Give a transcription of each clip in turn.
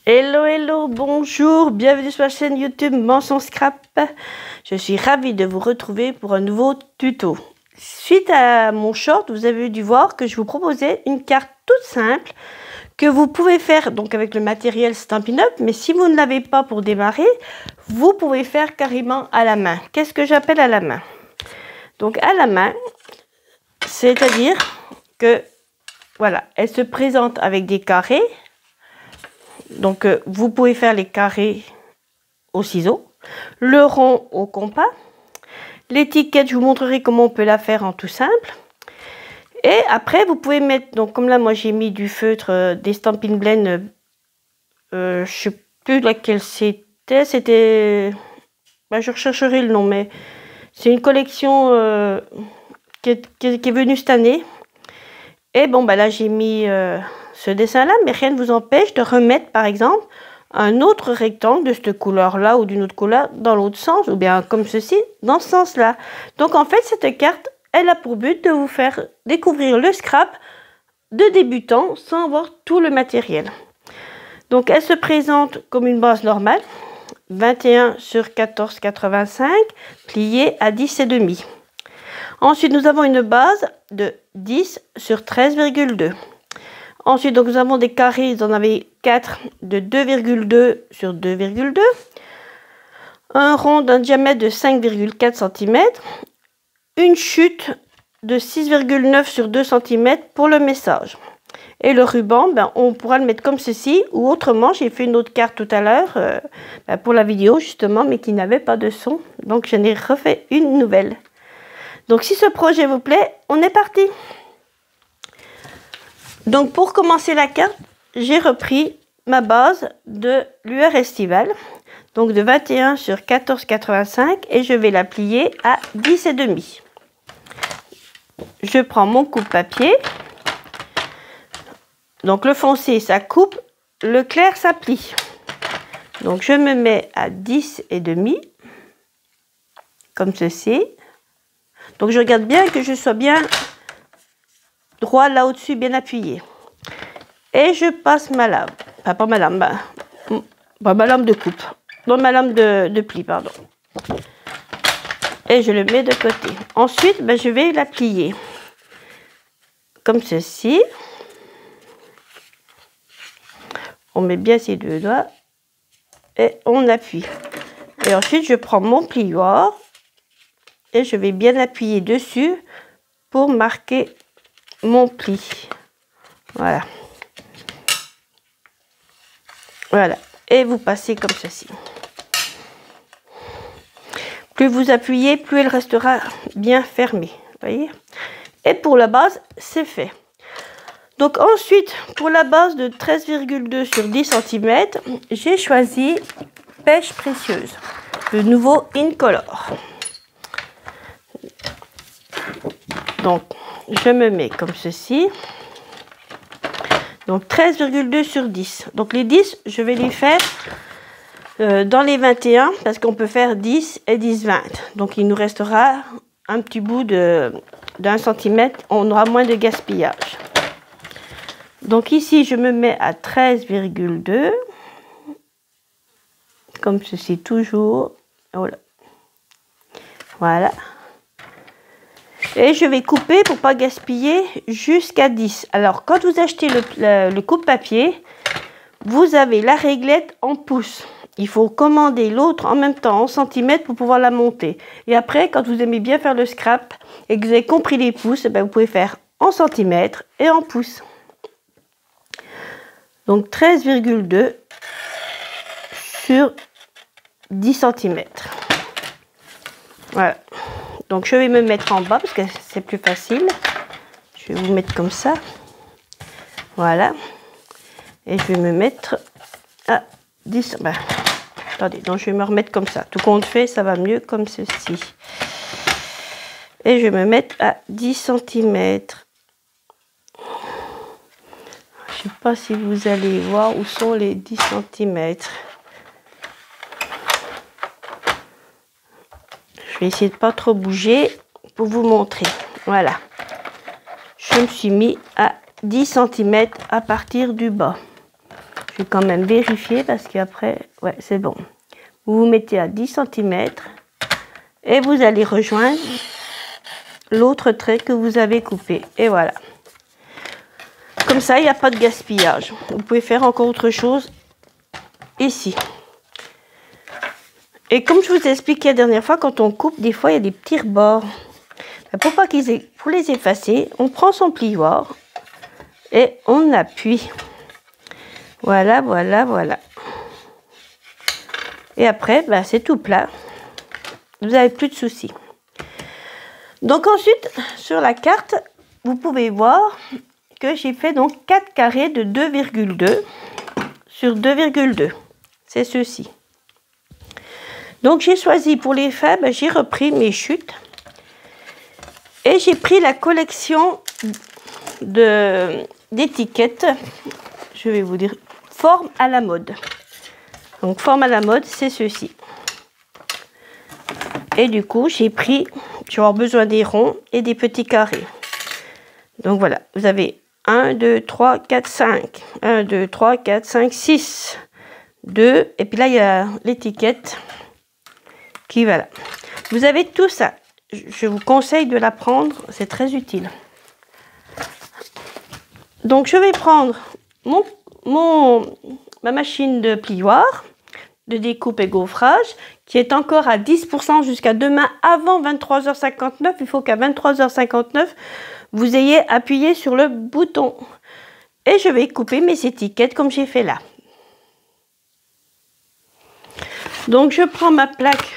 Hello, hello, bonjour, bienvenue sur la chaîne YouTube Mention Scrap. Je suis ravie de vous retrouver pour un nouveau tuto. Suite à mon short, vous avez dû voir que je vous proposais une carte toute simple que vous pouvez faire donc avec le matériel Stampin' Up, mais si vous ne l'avez pas pour démarrer, vous pouvez faire carrément à la main. Qu'est-ce que j'appelle à la main? Donc à la main, c'est-à-dire que voilà, elle se présente avec des carrés. Donc, vous pouvez faire les carrés au ciseau, le rond au compas. L'étiquette, je vous montrerai comment on peut la faire en tout simple. Et après, vous pouvez mettre, donc comme là, moi j'ai mis du feutre, des Stampin' Blend, je ne sais plus laquelle c'était. Je rechercherai le nom, mais c'est une collection qui est venue cette année. Et bon, là j'ai mis ce dessin-là, mais rien ne vous empêche de remettre, par exemple, un autre rectangle de cette couleur-là ou d'une autre couleur dans l'autre sens, ou bien comme ceci, dans ce sens-là. Donc, en fait, cette carte, elle a pour but de vous faire découvrir le scrap de débutant sans avoir tout le matériel. Donc, elle se présente comme une base normale, 21 sur 14,85, pliée à 10,5. Ensuite, nous avons une base de 10 sur 13,2. Ensuite, donc, nous avons des carrés, vous en avez 4 de 2,2 sur 2,2. Un rond d'un diamètre de 5,4 cm. Une chute de 6,9 sur 2 cm pour le message. Et le ruban, on pourra le mettre comme ceci ou autrement. J'ai fait une autre carte tout à l'heure pour la vidéo justement, mais qui n'avait pas de son. Donc, j'en ai refait une nouvelle. Donc, si ce projet vous plaît, on est parti. Donc, pour commencer la carte, j'ai repris ma base de l'UR Estival, donc de 21 sur 14,85 et je vais la plier à 10,5. Je prends mon coupe-papier. Donc, le foncé, ça coupe, le clair, ça plie. Donc, je me mets à 10,5, comme ceci. Donc, je regarde bien que je sois bien droit là au-dessus, bien appuyé. Et je passe ma lame. Enfin, pas ma lame, ma lame de coupe. Non, ma lame de pli, pardon. Et je le mets de côté. Ensuite, je vais la plier. Comme ceci. On met bien ses deux doigts. Et on appuie. Et ensuite, je prends mon plioir. Et je vais bien appuyer dessus pour marquer mon pli. Voilà. Voilà. Et vous passez comme ceci. Plus vous appuyez, plus elle restera bien fermée. Voyez? Et pour la base, c'est fait. Donc ensuite, pour la base de 13,2 sur 10 cm, j'ai choisi Pêche Précieuse, le nouveau Incolor. Donc, je me mets comme ceci. Donc, 13,2 sur 10. Donc, les 10, je vais les faire dans les 21 parce qu'on peut faire 10 et 10, 20. Donc, il nous restera un petit bout d'1 cm. On aura moins de gaspillage. Donc, ici, je me mets à 13,2. Comme ceci, toujours. Voilà. Voilà. Et je vais couper pour ne pas gaspiller jusqu'à 10. Alors, quand vous achetez le coupe-papier, vous avez la réglette en pouces. Il faut commander l'autre en même temps en centimètres pour pouvoir la monter. Et après, quand vous aimez bien faire le scrap et que vous avez compris les pouces, vous pouvez faire en centimètres et en pouces. Donc, 13,2 sur 10 cm. Voilà. Donc, je vais me mettre en bas parce que c'est plus facile. Je vais vous mettre comme ça. Voilà. Et je vais me mettre à 10. Attendez, donc je vais me remettre comme ça. Tout compte fait, ça va mieux comme ceci. Et je vais me mettre à 10 cm. Je ne sais pas si vous allez voir où sont les 10 cm. Je vais essayer de ne pas trop bouger pour vous montrer. Voilà. Je me suis mis à 10 cm à partir du bas. Je vais quand même vérifier parce qu'après, ouais, c'est bon. Vous vous mettez à 10 cm et vous allez rejoindre l'autre trait que vous avez coupé. Et voilà. Comme ça, il n'y a pas de gaspillage. Vous pouvez faire encore autre chose ici. Et comme je vous ai expliqué la dernière fois, quand on coupe, des fois, il y a des petits rebords. Pour les effacer, on prend son plioir et on appuie. Voilà, voilà, voilà. Et après, ben, c'est tout plat. Vous n'avez plus de soucis. Donc ensuite, sur la carte, vous pouvez voir que j'ai fait donc 4 carrés de 2,2 sur 2,2. C'est ceci. Donc j'ai choisi pour les fins, ben, j'ai repris mes chutes. Et j'ai pris la collection d'étiquettes, je vais vous dire, forme à la mode. Donc forme à la mode, c'est ceci. Et du coup, j'ai pris, je vais avoir besoin des ronds et des petits carrés. Donc voilà, vous avez 1, 2, 3, 4, 5. 1, 2, 3, 4, 5, 6. 2. Et puis là, il y a l'étiquette qui va là. Vous avez tout ça. Je vous conseille de la prendre, c'est très utile. Donc je vais prendre ma machine de plioir, de découpe et gaufrage, qui est encore à 10% jusqu'à demain avant 23h59. Il faut qu'à 23h59, vous ayez appuyé sur le bouton. Et je vais couper mes étiquettes comme j'ai fait là. Donc je prends ma plaque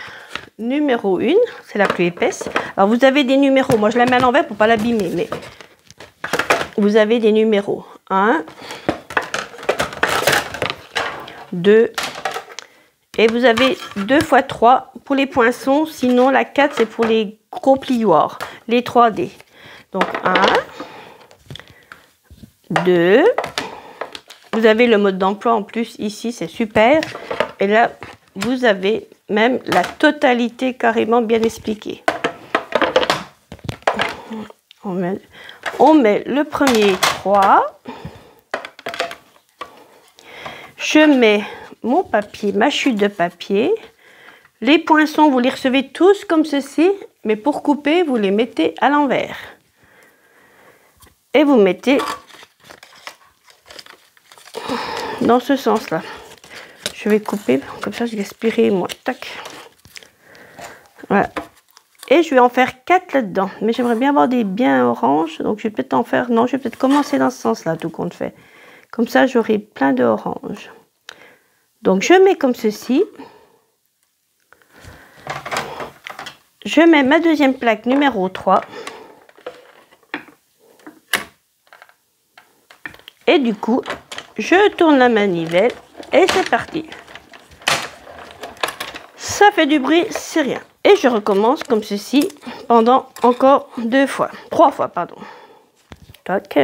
numéro 1, c'est la plus épaisse. Alors vous avez des numéros, moi je la mets à l'envers pour ne pas l'abîmer, mais vous avez des numéros. 1, 2, et vous avez 2 x 3 pour les poinçons, sinon la 4 c'est pour les gros plioirs, les 3D. Donc 1, 2, vous avez le mode d'emploi en plus ici, c'est super. Et là, vous avez même la totalité carrément bien expliquée. On met le premier 3. Je mets mon papier, ma chute de papier. Les poinçons, vous les recevez tous comme ceci, mais pour couper, vous les mettez à l'envers. Et vous mettez dans ce sens-là. Je vais couper, comme ça je vais aspirer moi. Tac. Voilà. Et je vais en faire 4 là-dedans. Mais j'aimerais bien avoir des bien oranges. Donc je vais peut-être en faire... Non, je vais peut-être commencer dans ce sens-là, tout compte fait. Comme ça, j'aurai plein d'oranges. Donc je mets comme ceci. Je mets ma deuxième plaque numéro 3. Et du coup, je tourne la manivelle. Et c'est parti. Ça fait du bruit, c'est rien. Et je recommence comme ceci pendant encore 3 fois, pardon. Tac.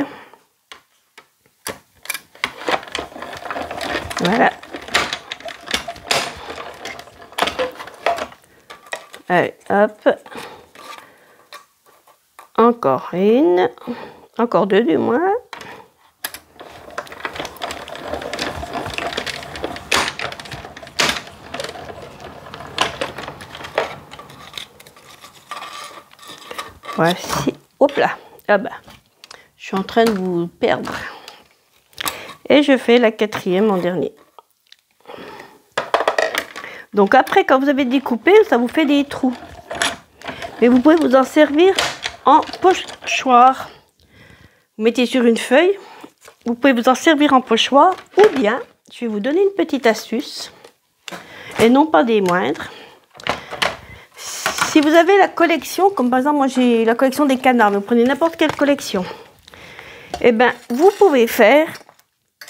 Voilà. Allez, hop. Encore une. Encore 2 du moins. Voici, hop là, ah bah, je suis en train de vous perdre. Et je fais la 4e en dernier. Donc après, quand vous avez découpé, ça vous fait des trous. Mais vous pouvez vous en servir en pochoir. Vous mettez sur une feuille, vous pouvez vous en servir en pochoir, ou bien, je vais vous donner une petite astuce, et non pas des moindres. Si vous avez la collection, comme par exemple moi j'ai la collection des canards, vous prenez n'importe quelle collection, et bien vous pouvez faire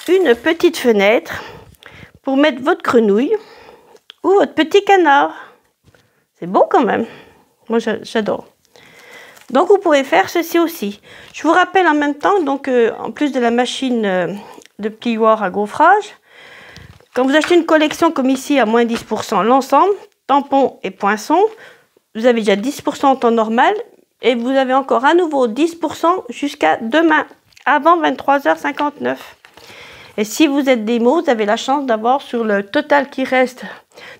une petite fenêtre pour mettre votre grenouille ou votre petit canard. C'est beau quand même, moi j'adore. Donc vous pouvez faire ceci aussi. Je vous rappelle en même temps, donc en plus de la machine de plioir à gaufrage, quand vous achetez une collection comme ici à moins 10%, l'ensemble, tampons et poinçons, vous avez déjà 10% en temps normal et vous avez encore à nouveau 10% jusqu'à demain, avant 23h59. Et si vous êtes démo, vous avez la chance d'avoir sur le total qui reste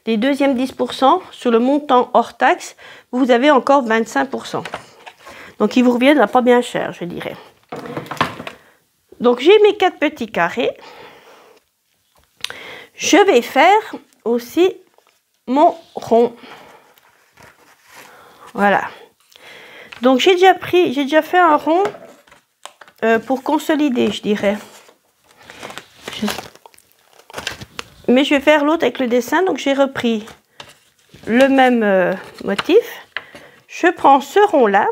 des deuxièmes 10%, sur le montant hors taxe, vous avez encore 25%. Donc il vous reviendra pas bien cher, je dirais. Donc j'ai mes 4 petits carrés. Je vais faire aussi mon rond. Voilà. Donc j'ai déjà fait un rond pour consolider, je dirais. Mais je vais faire l'autre avec le dessin, donc j'ai repris le même motif. Je prends ce rond là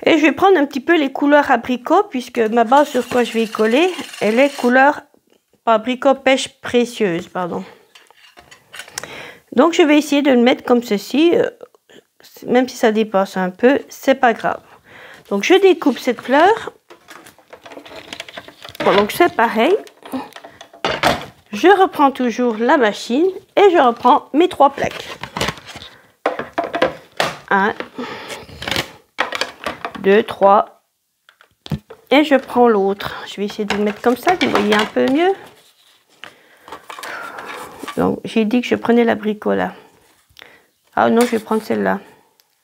et je vais prendre un petit peu les couleurs abricot, puisque ma base sur quoi je vais y coller, elle est couleur abricot pêche précieuse, pardon. Donc je vais essayer de le mettre comme ceci, même si ça dépasse un peu, c'est pas grave. Donc je découpe cette fleur. Bon, donc c'est pareil. Je reprends toujours la machine et je reprends mes 3 plaques. 1, 2, 3. Et je prends l'autre. Je vais essayer de le mettre comme ça, que vous voyez un peu mieux. Donc j'ai dit que je prenais l'abricot là. Ah non, je vais prendre celle-là.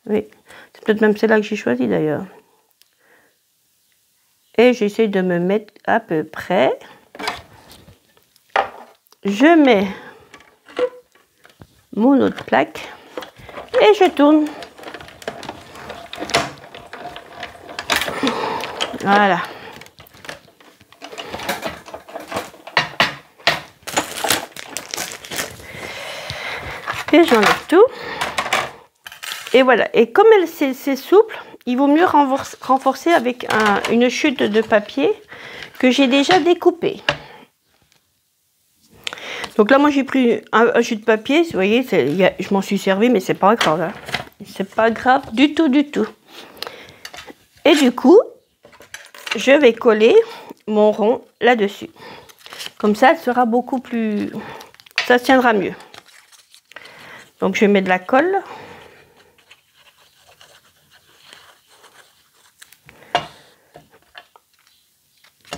Oui, c'est peut-être même celle-là que j'ai choisi d'ailleurs. Et j'essaie de me mettre à peu près. Je mets mon autre plaque et je tourne. Voilà. Et j'enlève tout. Et voilà. Et comme c'est souple, il vaut mieux renforcer avec une chute de papier que j'ai déjà découpée. Donc là, moi, j'ai pris un jus de papier. Vous voyez, je m'en suis servi, mais c'est pas grave. Hein. C'est pas grave du tout, du tout. Et du coup, je vais coller mon rond là-dessus. Comme ça, elle sera beaucoup plus... Ça tiendra mieux. Donc, je mets de la colle.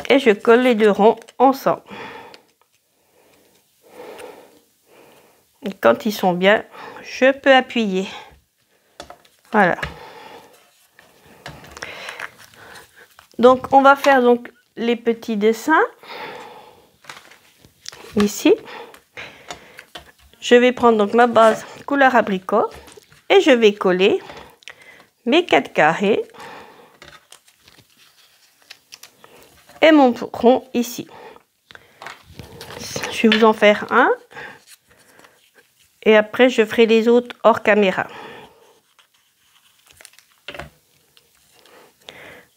Et je colle les 2 ronds ensemble. Et quand ils sont bien, je peux appuyer. Voilà. Donc, on va faire donc les petits dessins. Ici. Je vais prendre donc ma base couleur abricot. Et je vais coller mes 4 carrés. Et mon rond ici. Je vais vous en faire un. Et après, je ferai les autres hors caméra.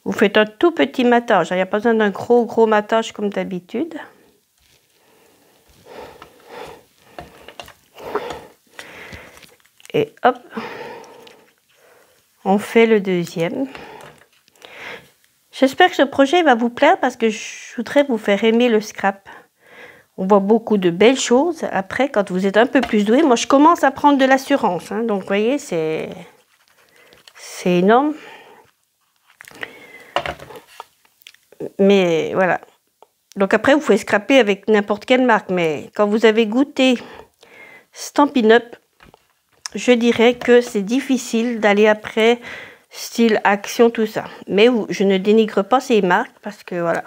Vous faites un tout petit matage. Il n'y a pas besoin d'un gros matage comme d'habitude. Et hop. On fait le deuxième. J'espère que ce projet va vous plaire parce que je voudrais vous faire aimer le scrap. On voit beaucoup de belles choses. Après, quand vous êtes un peu plus doué, moi je commence à prendre de l'assurance. Hein, donc vous voyez, c'est énorme. Mais voilà. Donc après, vous pouvez scraper avec n'importe quelle marque. Mais quand vous avez goûté Stampin' Up, je dirais que c'est difficile d'aller après style Action, tout ça. Mais je ne dénigre pas ces marques parce que voilà.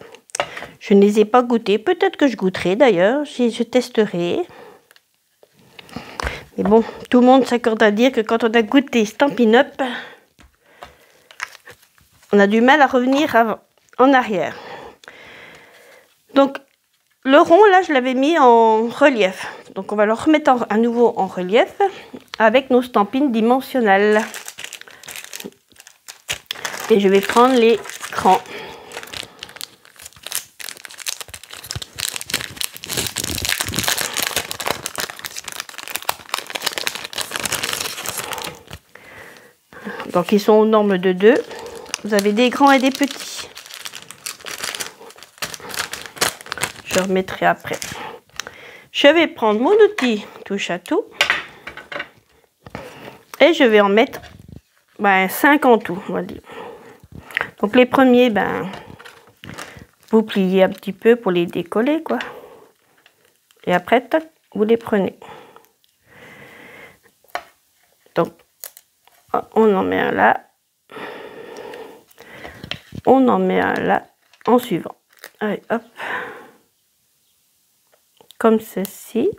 Je ne les ai pas goûtés. Peut-être que je goûterai d'ailleurs. Je testerai. Mais bon, tout le monde s'accorde à dire que quand on a goûté Stampin' Up, on a du mal à revenir en arrière. Donc, le rond, là, je l'avais mis en relief. Donc, on va le remettre à nouveau en relief avec nos stampines dimensionnelles. Et je vais prendre les crans. Donc, ils sont aux normes de 2. Vous avez des grands et des petits. Je remettrai après. Je vais prendre mon outil touche à tout. Et je vais en mettre 5 en tout, on va dire. Donc, les premiers, vous vous pliez un petit peu pour les décoller, quoi. Et après, tac, vous les prenez. Donc, on en met un là. On en met un là, en suivant. Allez, hop. Comme ceci.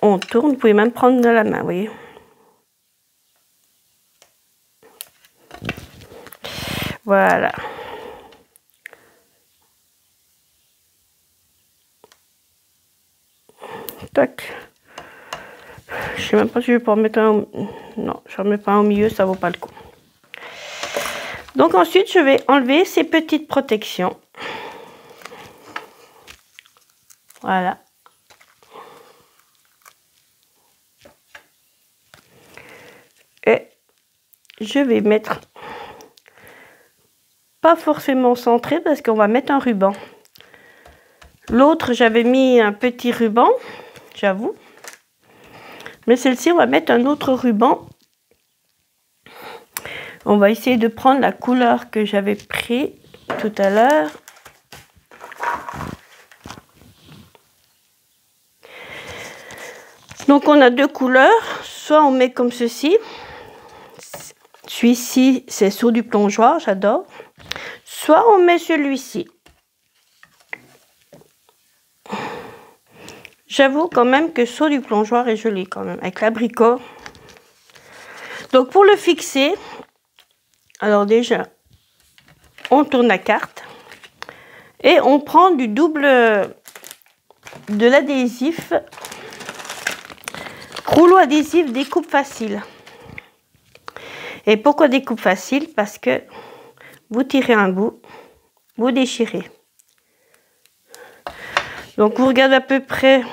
On tourne, vous pouvez même prendre de la main, vous voyez. Voilà. Tac. Je sais même pas si je vais pas en mettre un. Non, je ne remets pas un au milieu, ça vaut pas le coup. Donc ensuite, je vais enlever ces petites protections. Voilà. Et je vais mettre, pas forcément centré parce qu'on va mettre un ruban. L'autre, j'avais mis un petit ruban, j'avoue. Mais celle-ci, on va mettre un autre ruban. On va essayer de prendre la couleur que j'avais pris tout à l'heure. Donc on a deux couleurs, soit on met comme ceci, celui-ci c'est sur du plongeoir, j'adore, soit on met celui-ci. J'avoue quand même que sur du plongeoir est joli quand même, avec l'abricot. Donc pour le fixer, alors déjà, on tourne la carte et on prend du double de l'adhésif. Rouleau adhésif découpe facile. Et pourquoi découpe facile? Parce que vous tirez un bout, vous déchirez. Donc vous regardez à peu près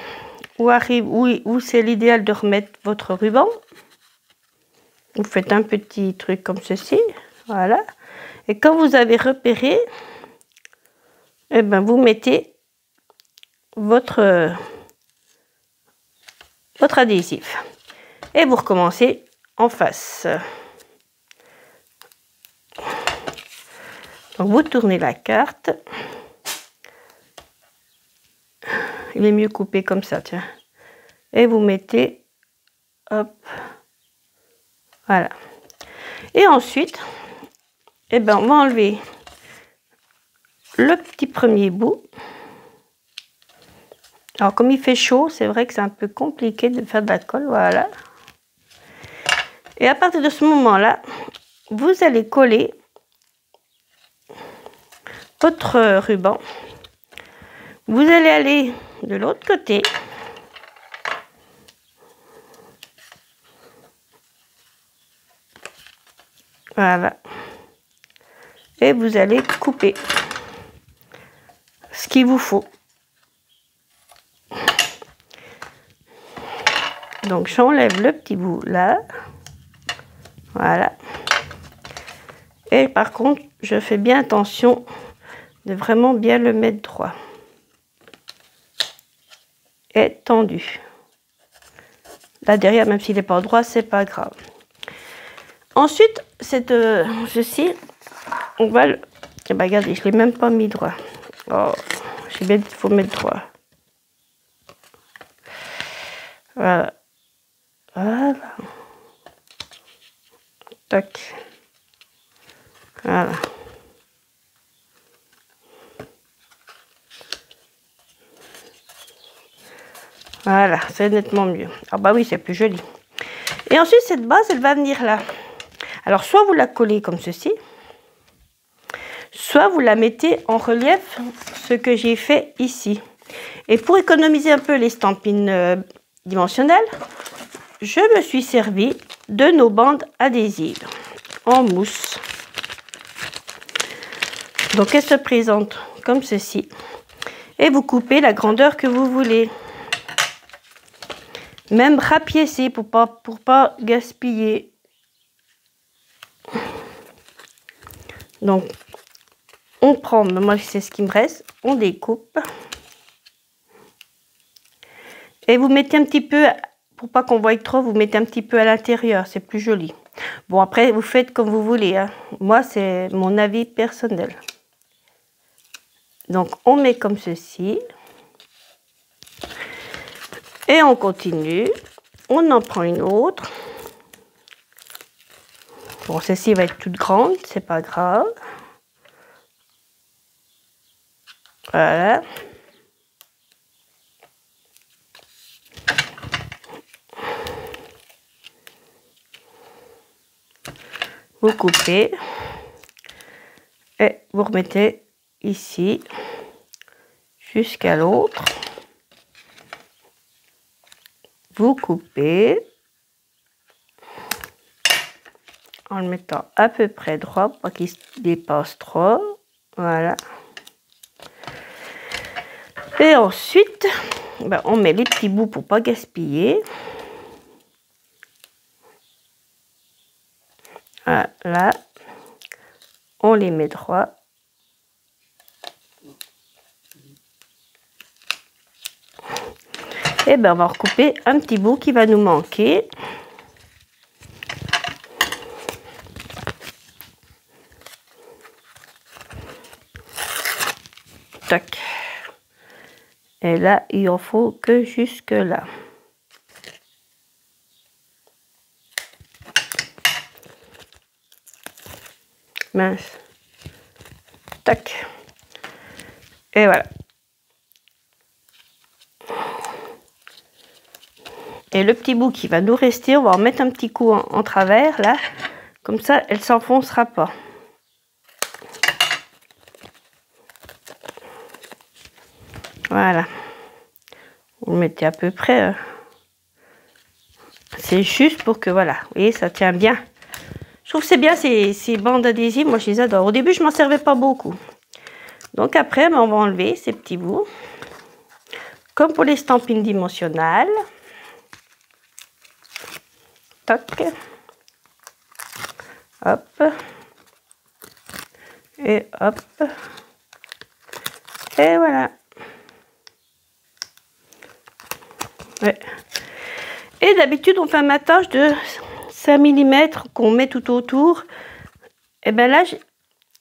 où c'est l'idéal de remettre votre ruban. Vous faites un petit truc comme ceci, voilà. Et quand vous avez repéré, eh ben vous mettez votre adhésif. Et vous recommencez en face. Donc vous tournez la carte. Il est mieux coupé comme ça, tiens. Et vous mettez, hop, voilà. Et ensuite, eh ben, on va enlever le petit premier bout. Alors comme il fait chaud, c'est vrai que c'est un peu compliqué de faire de la colle, voilà. Et à partir de ce moment-là, vous allez coller votre ruban. Vous allez aller de l'autre côté. Voilà. Et vous allez couper ce qu'il vous faut. Donc j'enlève le petit bout là. Voilà. Et par contre, je fais bien attention de vraiment bien le mettre droit. Et tendu. Là derrière, même s'il n'est pas droit, c'est pas grave. Ensuite, ceci, on va le... Eh ben, regardez, je ne l'ai même pas mis droit. Oh, j'ai bien dit qu'il faut mettre droit. Voilà. Voilà. Tac. Voilà. Voilà, c'est nettement mieux. Ah bah oui, c'est plus joli. Et ensuite, cette base, elle va venir là. Alors, soit vous la collez comme ceci, soit vous la mettez en relief, ce que j'ai fait ici. Et pour économiser un peu l'estampine dimensionnelle, je me suis servi de nos bandes adhésives en mousse. Donc, elle se présente comme ceci. Et vous coupez la grandeur que vous voulez. Même rapiécer pour pas gaspiller. Donc, on prend, moi c'est ce qui me reste, on découpe. Et vous mettez un petit peu, pour pas qu'on voie trop, vous mettez un petit peu à l'intérieur, c'est plus joli. Bon, après, vous faites comme vous voulez, hein. Moi, c'est mon avis personnel. Donc on met comme ceci. Et on continue. On en prend une autre. Bon, celle-ci va être toute grande, c'est pas grave. Voilà. Vous coupez et vous remettez ici jusqu'à l'autre. Vous coupez en le mettant à peu près droit pour pas qu'il se dépasse trop. Voilà. Et ensuite, ben, on met les petits bouts pour pas gaspiller. Voilà. On les met droit. Et ben on va recouper un petit bout qui va nous manquer. Tac. Et là, il en faut que jusque là. Mince. Tac. Et voilà. Et le petit bout qui va nous rester, on va en mettre un petit coup en travers, là. Comme ça, elle ne s'enfoncera pas. Voilà. Vous le mettez à peu près. C'est juste pour que, voilà. Vous voyez, ça tient bien. Je trouve que c'est bien ces bandes adhésives. Moi, je les adore. Au début, je ne m'en servais pas beaucoup. Donc après, on va enlever ces petits bouts. Comme pour les stampines dimensionnelles. Toc. Hop. Et hop. Et voilà. Ouais. Et d'habitude, on fait un matage de 5 mm qu'on met tout autour. Et bien là,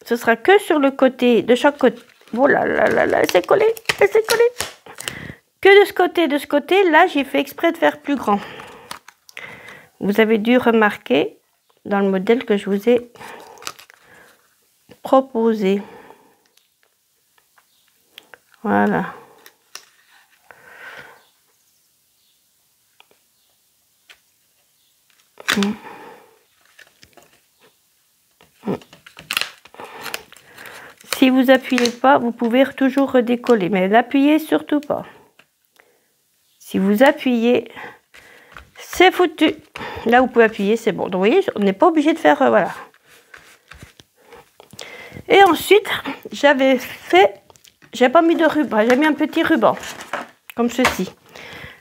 ce sera que sur le côté, de chaque côté. Oh là là là là, elle s'est collée, elle s'est collée. Que de ce côté, là, j'ai fait exprès de faire plus grand. Vous avez dû remarquer dans le modèle que je vous ai proposé. Voilà. Si vous appuyez pas, vous pouvez toujours redécoller, mais n'appuyez surtout pas. Si vous appuyez, c'est foutu. Là, vous pouvez appuyer, c'est bon. Donc, vous voyez, on n'est pas obligé de faire, voilà. Et ensuite, j'avais pas mis de ruban, j'ai mis un petit ruban, comme ceci.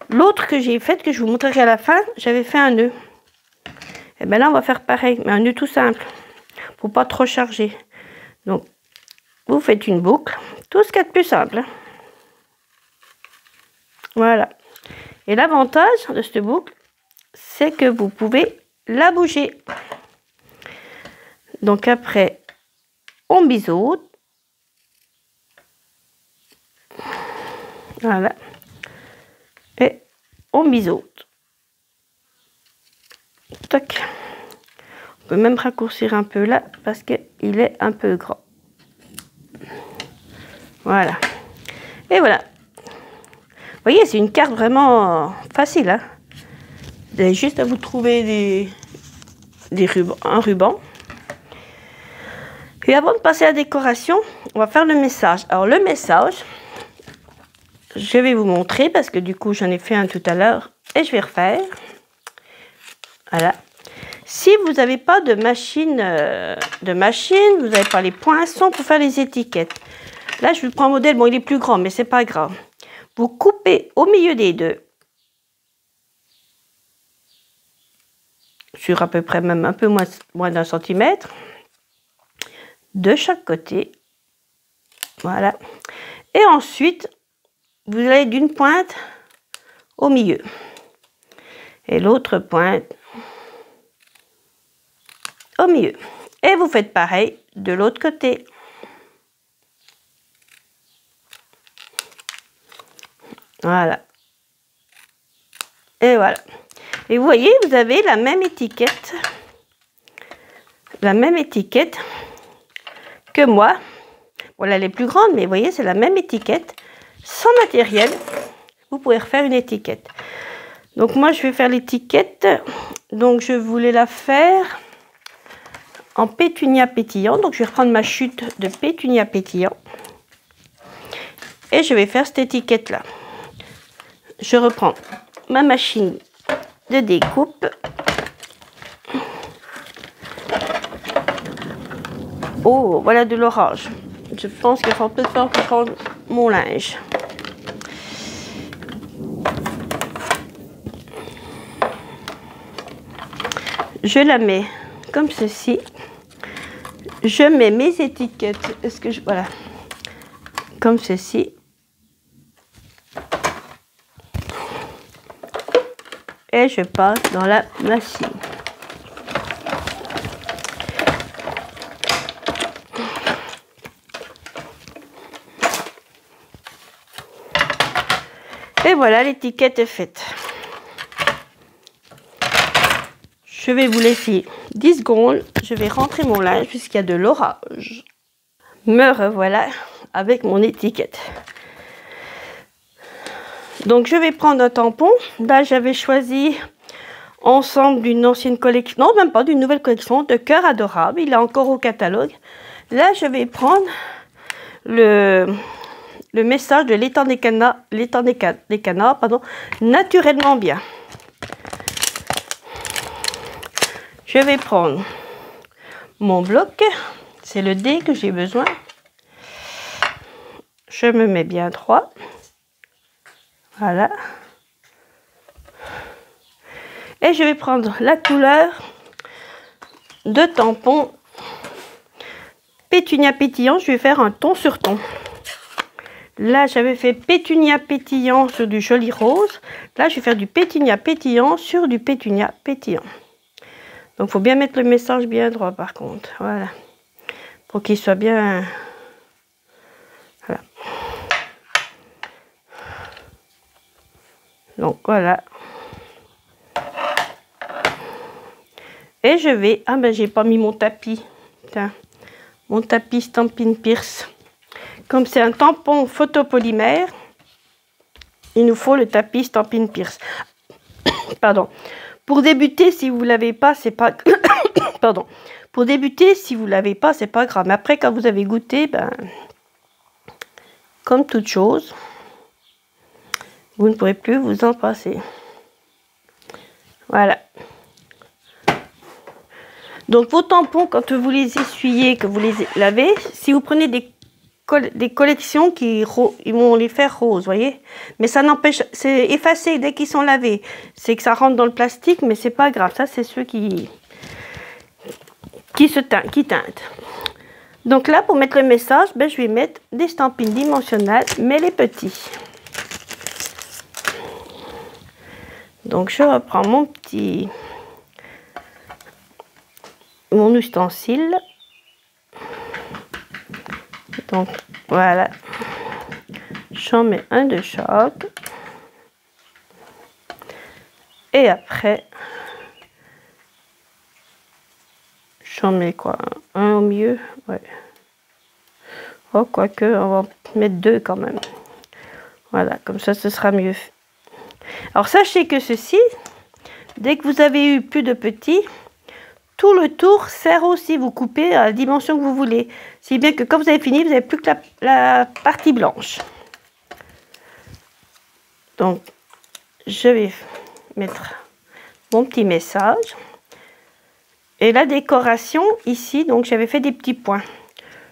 L'autre que j'ai fait, que je vous montrerai à la fin, j'avais fait un nœud. Et bien là, on va faire pareil, mais un nœud tout simple, pour pas trop charger. Donc, vous faites une boucle, tout ce qu'il y a de plus simple. Hein. Voilà. Et l'avantage de cette boucle, c'est que vous pouvez la bouger. Donc après, on biseaute. Voilà. Et on biseaute. Tac. On peut même raccourcir un peu là parce qu'il est un peu grand. Voilà. Et voilà. Vous voyez, c'est une carte vraiment facile. Hein. Vous avez juste à vous trouver un ruban. Et avant de passer à la décoration, on va faire le message. Alors le message, je vais vous montrer parce que du coup j'en ai fait un tout à l'heure et je vais refaire. Voilà. Si vous n'avez pas de machine, vous n'avez pas les poinçons pour faire les étiquettes. Là je vous prends un modèle, bon il est plus grand mais c'est pas grave. Vous coupez au milieu des deux. Sur à peu près même un peu moins d'un centimètre. De chaque côté. Voilà. Et ensuite, vous allez d'une pointe au milieu. Et l'autre pointe au milieu. Et vous faites pareil de l'autre côté. Voilà. Et voilà. Et vous voyez, vous avez la même étiquette. La même étiquette que moi. Voilà, elle est plus grande, mais vous voyez, c'est la même étiquette. Sans matériel, vous pouvez refaire une étiquette. Donc moi, je vais faire l'étiquette. Donc je voulais la faire en pétunia pétillant. Donc je vais reprendre ma chute de pétunia pétillant. Et je vais faire cette étiquette-là. Je reprends ma machine de découpe. Oh, voilà de l'orange. Je pense qu'il faut peut-être faire que je range mon linge. Je la mets comme ceci. Je mets mes étiquettes. Est-ce que je... Voilà. Comme ceci. Et je passe dans la machine. Et voilà, l'étiquette est faite. Je vais vous laisser 10 secondes. Je vais rentrer mon linge puisqu'il y a de l'orage. Me revoilà avec mon étiquette. Donc je vais prendre un tampon. Là j'avais choisi ensemble d'une ancienne collection, non même pas d'une nouvelle collection de Cœur Adorable. Il est encore au catalogue. Là je vais prendre le message de l'étang des canards, pardon, naturellement bien. Je vais prendre mon bloc, c'est le D que j'ai besoin. Je me mets bien droit. Voilà. Et je vais prendre la couleur de tampon pétunia pétillant. Je vais faire un ton sur ton. Là, j'avais fait pétunia pétillant sur du joli rose. Là, je vais faire du pétunia pétillant sur du pétunia pétillant. Donc, il faut bien mettre le message bien droit par contre. Voilà. Pour qu'il soit bien... Voilà. Donc, voilà. Et je vais... Ah ben, j'ai pas mis mon tapis. Putain. Mon tapis Stampin' Pierce. Comme c'est un tampon photopolymère, il nous faut le tapis Stampin' Pierce. Pardon. Pour débuter, si vous l'avez pas, c'est pas... Pardon. Pour débuter, si vous l'avez pas, c'est pas grave. Mais après, quand vous avez goûté, ben... Comme toute chose, vous ne pourrez plus vous en passer. Voilà. Donc, vos tampons, quand vous les essuyez, que vous les lavez, si vous prenez des collections qui ils vont les faire roses, voyez, mais ça n'empêche, c'est effacé dès qu'ils sont lavés, c'est que ça rentre dans le plastique, mais c'est pas grave, ça c'est ceux qui teintent. Donc là, pour mettre le message, ben, je vais mettre des stampines dimensionnelles, mais les petits. Donc je reprends mon ustensile. Donc voilà, j'en mets un de chaque. Et après, j'en mets quoi? Un au milieu? Ouais. Oh, quoique, on va mettre deux quand même. Voilà, comme ça, ce sera mieux. Alors, sachez que ceci, dès que vous avez eu plus de petits, tout le tour sert aussi, vous coupez à la dimension que vous voulez. Si bien que quand vous avez fini, vous n'avez plus que la partie blanche. Donc, je vais mettre mon petit message. Et la décoration, ici, donc j'avais fait des petits points.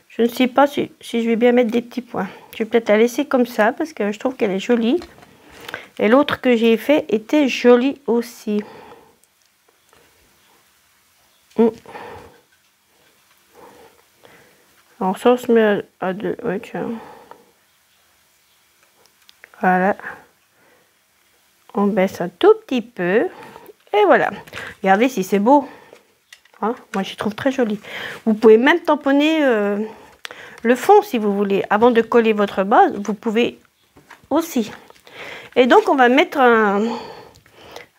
Je ne sais pas si je vais bien mettre des petits points. Je vais peut-être la laisser comme ça, parce que je trouve qu'elle est jolie. Et l'autre que j'ai fait était jolie aussi. Alors ça, on se met à deux. Ouais, tiens. Voilà. On baisse un tout petit peu. Et voilà. Regardez si c'est beau. Hein, moi, je trouve très joli. Vous pouvez même tamponner le fond si vous voulez. Avant de coller votre base, vous pouvez aussi. Et donc on va mettre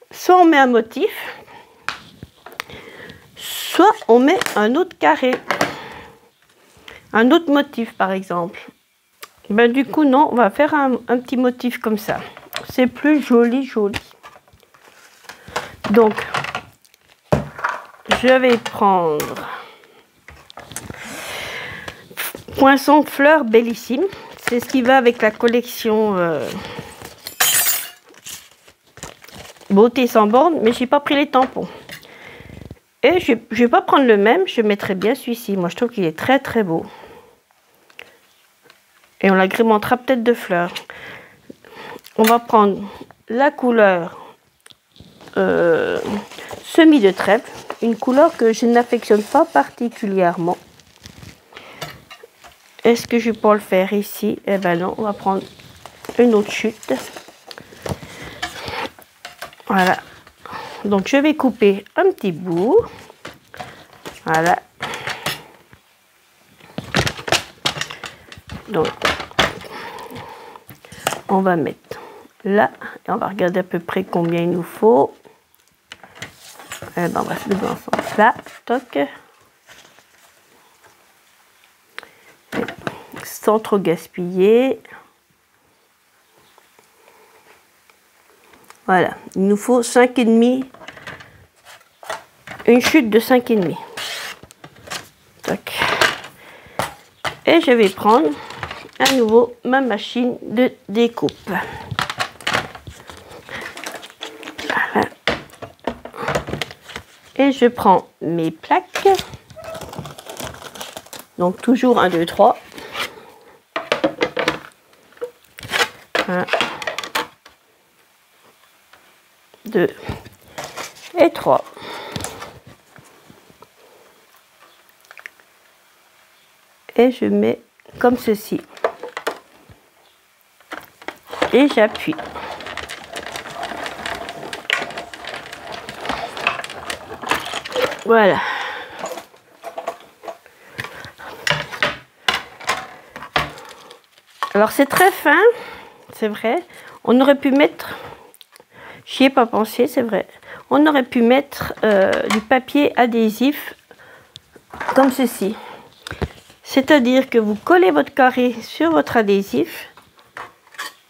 soit on met un motif, soit on met un autre carré, un autre motif par exemple. Ben, du coup non, on va faire un petit motif comme ça. C'est plus joli. Donc je vais prendre Poinçon Fleurs Bellissime. C'est ce qui va avec la collection Beauté sans borne, mais j'ai pas pris les tampons. Et je vais pas prendre le même, je mettrai bien celui-ci. Moi je trouve qu'il est très beau. Et on l'agrémentera peut-être de fleurs. On va prendre la couleur semis de trèfle, une couleur que je n'affectionne pas particulièrement. Est-ce que je vais pouvoir le faire ici? Eh ben non, on va prendre une autre chute. Voilà. Donc je vais couper un petit bout. Voilà. Donc on va mettre là et on va regarder à peu près combien il nous faut. Eh ben, on va se mettre dans ce sens là. Toc. Sans trop gaspiller. Voilà, il nous faut 5,5, une chute de 5,5. Et je vais prendre à nouveau ma machine de découpe. Voilà. Et je prends mes plaques. Donc toujours 1, 2, 3. 1, 2 et 3. Et je mets comme ceci. Et j'appuie. Voilà. Alors c'est très fin, c'est vrai. On aurait pu mettre, j'y ai pas pensé, c'est vrai. On aurait pu mettre du papier adhésif comme ceci. C'est-à-dire que vous collez votre carré sur votre adhésif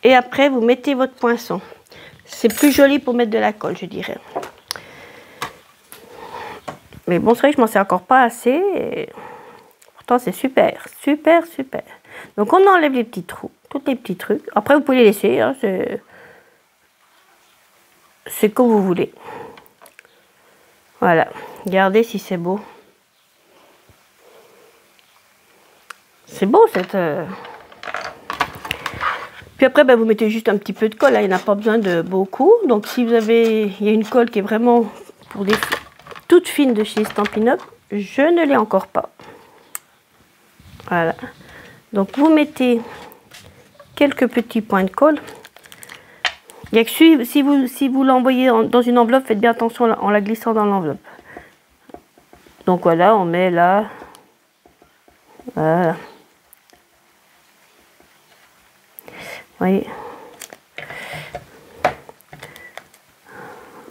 et après vous mettez votre poinçon. C'est plus joli pour mettre de la colle, je dirais. Mais bon, c'est vrai que je m'en sers encore pas assez. Et pourtant, c'est super. Donc, on enlève les petits trous, tous les petits trucs. Après, vous pouvez les laisser. Hein, c'est comme vous voulez. Voilà. Regardez si c'est beau. C'est beau, cette... Puis après, ben, vous mettez juste un petit peu de colle. Là, il n'y en a pas besoin de beaucoup. Donc, si vous avez... Il y a une colle qui est vraiment pour des... toute fine de chez Stampin' Up, je ne l'ai encore pas. Voilà. Donc vous mettez quelques petits points de colle. Il y a que si vous l'envoyez dans une enveloppe, faites bien attention en la glissant dans l'enveloppe. Donc voilà, on met là. Voilà. Vous voyez.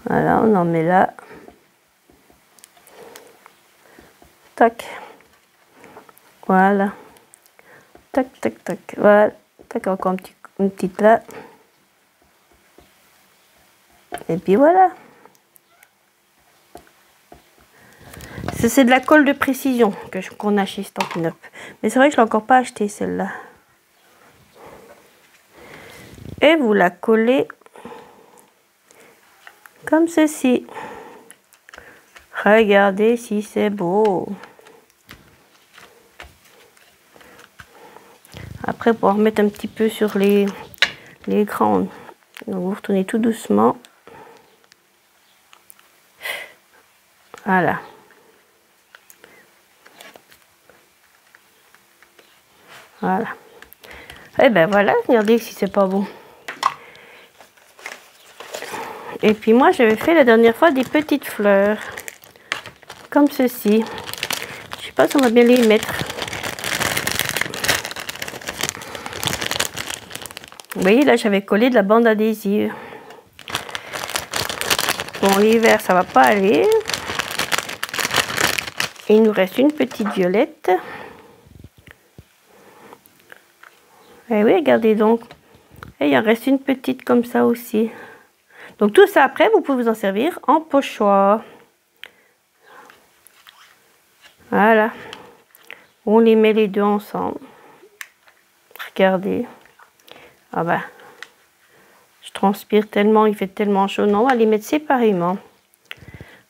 Voilà, on en met là. Tac. Voilà. Tac. Voilà. Tac, encore une petite là. Et puis voilà. C'est de la colle de précision qu'on a chez Stampin' Up. Mais c'est vrai que je ne l'ai encore pas acheté celle-là. Et vous la collez comme ceci. Regardez si c'est beau. Après, pour remettre un petit peu sur les grandes. Donc, vous retournez tout doucement. Voilà. Voilà. Et ben voilà, regardez si c'est pas beau. Et puis moi, j'avais fait la dernière fois des petites fleurs. Comme ceci. Je sais pas si on va bien les mettre. Vous voyez, là, j'avais collé de la bande adhésive. Bon, l'hiver, ça va pas aller. Il nous reste une petite violette. Et oui, regardez donc. Et il en reste une petite comme ça aussi. Donc tout ça après, vous pouvez vous en servir en pochoir. Voilà. On les met les deux ensemble. Regardez. Ah ben, je transpire tellement, il fait tellement chaud. Non, on va les mettre séparément.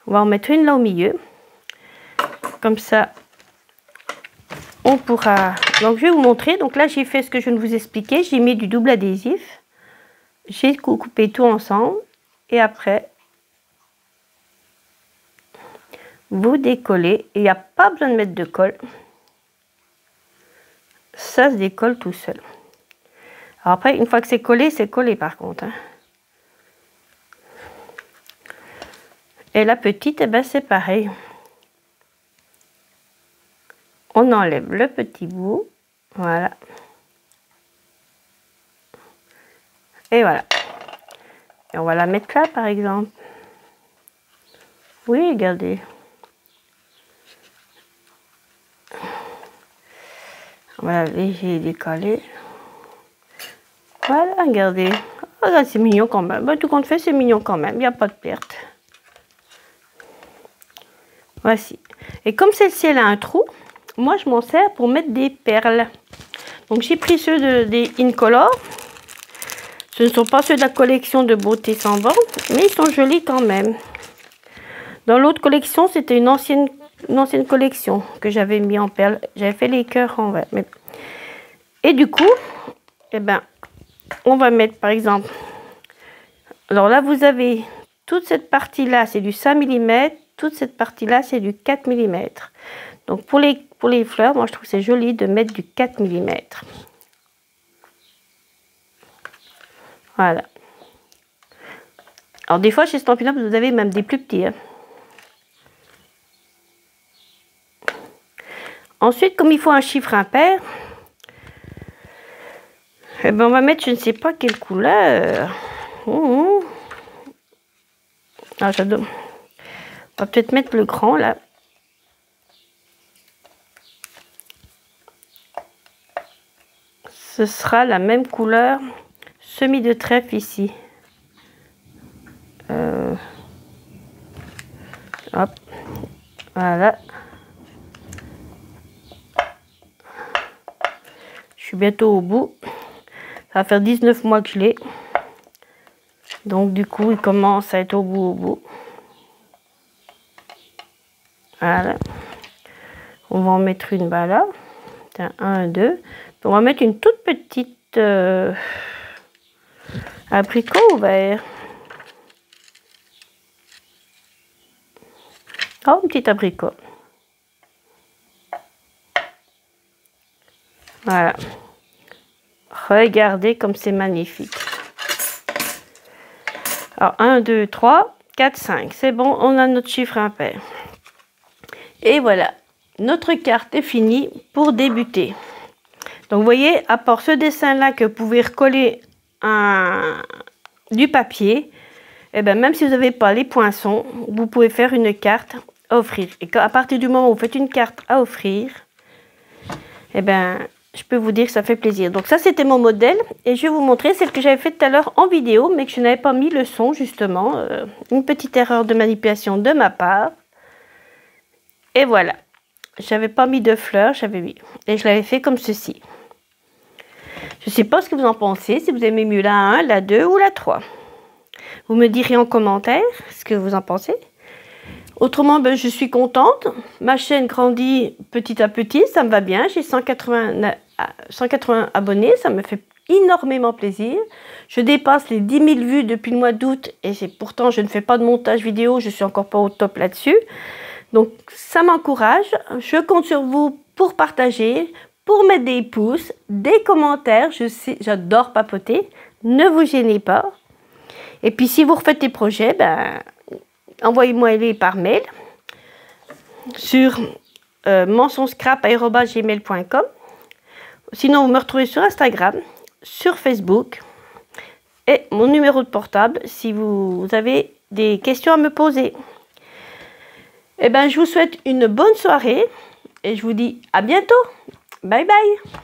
On va en mettre une là au milieu. Comme ça, on pourra... Donc je vais vous montrer. Donc là, j'ai fait ce que je viens de vous expliquer. J'ai mis du double adhésif. J'ai coupé tout ensemble. Et après, vous décollez. Il n'y a pas besoin de mettre de colle. Ça se décolle tout seul. Alors après, une fois que c'est collé par contre. Hein. Et la petite, eh ben, c'est pareil. On enlève le petit bout. Voilà. Et voilà. Et on va la mettre là, par exemple. Oui, regardez. Voilà, j'ai décollé. Voilà, regardez. Oh, c'est mignon quand même. Ben, tout compte fait, c'est mignon quand même. Il n'y a pas de perte. Voici. Et comme celle-ci, elle a un trou, moi, je m'en sers pour mettre des perles. Donc, j'ai pris ceux des Incolor. Ce ne sont pas ceux de la collection de Beauté sans bornes, mais ils sont jolis quand même. Dans l'autre collection, c'était une ancienne collection que j'avais mis en perles. J'avais fait les cœurs en vert. Mais... Et du coup, eh ben, on va mettre par exemple... Alors là, vous avez toute cette partie-là, c'est du 5 mm. Toute cette partie-là, c'est du 4 mm. Donc pour les fleurs, moi je trouve que c'est joli de mettre du 4 mm. Voilà. Alors des fois chez Stampin' Up, vous avez même des plus petits. Hein. Ensuite, comme il faut un chiffre impair, eh ben, on va mettre je ne sais pas quelle couleur. Ah, j'adore. On va peut-être mettre le grand là. Ce sera la même couleur semis de trèfle ici. Hop, voilà. Je suis bientôt au bout. Ça va faire 19 mois que je l'ai. Donc du coup, il commence à être au bout. Voilà. On va en mettre une bas là. 1, 2. On va mettre une toute petite abricot vert. Oh, un petit abricot. Voilà. Regardez comme c'est magnifique. Alors, 1, 2, 3, 4, 5. C'est bon, on a notre chiffre impair. Et voilà, notre carte est finie pour débuter. Donc, vous voyez, à part ce dessin-là que vous pouvez recoller du papier, et ben même si vous n'avez pas les poinçons, vous pouvez faire une carte à offrir. Et à partir du moment où vous faites une carte à offrir, et ben je peux vous dire que ça fait plaisir. Donc ça, c'était mon modèle. Et je vais vous montrer celle que j'avais faite tout à l'heure en vidéo, mais que je n'avais pas mis le son, justement. Une petite erreur de manipulation de ma part. Et voilà. J'avais pas mis de fleurs, j'avais mis. Et je l'avais fait comme ceci. Je ne sais pas ce que vous en pensez, si vous aimez mieux la 1, la 2 ou la 3. Vous me direz en commentaire ce que vous en pensez. Autrement, ben, je suis contente. Ma chaîne grandit petit à petit, ça me va bien. J'ai 180 abonnés, ça me fait énormément plaisir. Je dépasse les 10 000 vues depuis le mois d'août et pourtant je ne fais pas de montage vidéo, je suis encore pas au top là-dessus. Donc ça m'encourage. Je compte sur vous pour partager, pour mettre des pouces, des commentaires. Je sais, j'adore papoter. Ne vous gênez pas. Et puis si vous refaites des projets, ben, envoyez-moi-les par mail sur mensonscrap@gmail.com. Sinon, vous me retrouvez sur Instagram, sur Facebook et mon numéro de portable si vous avez des questions à me poser. Eh bien, je vous souhaite une bonne soirée et je vous dis à bientôt. Bye bye.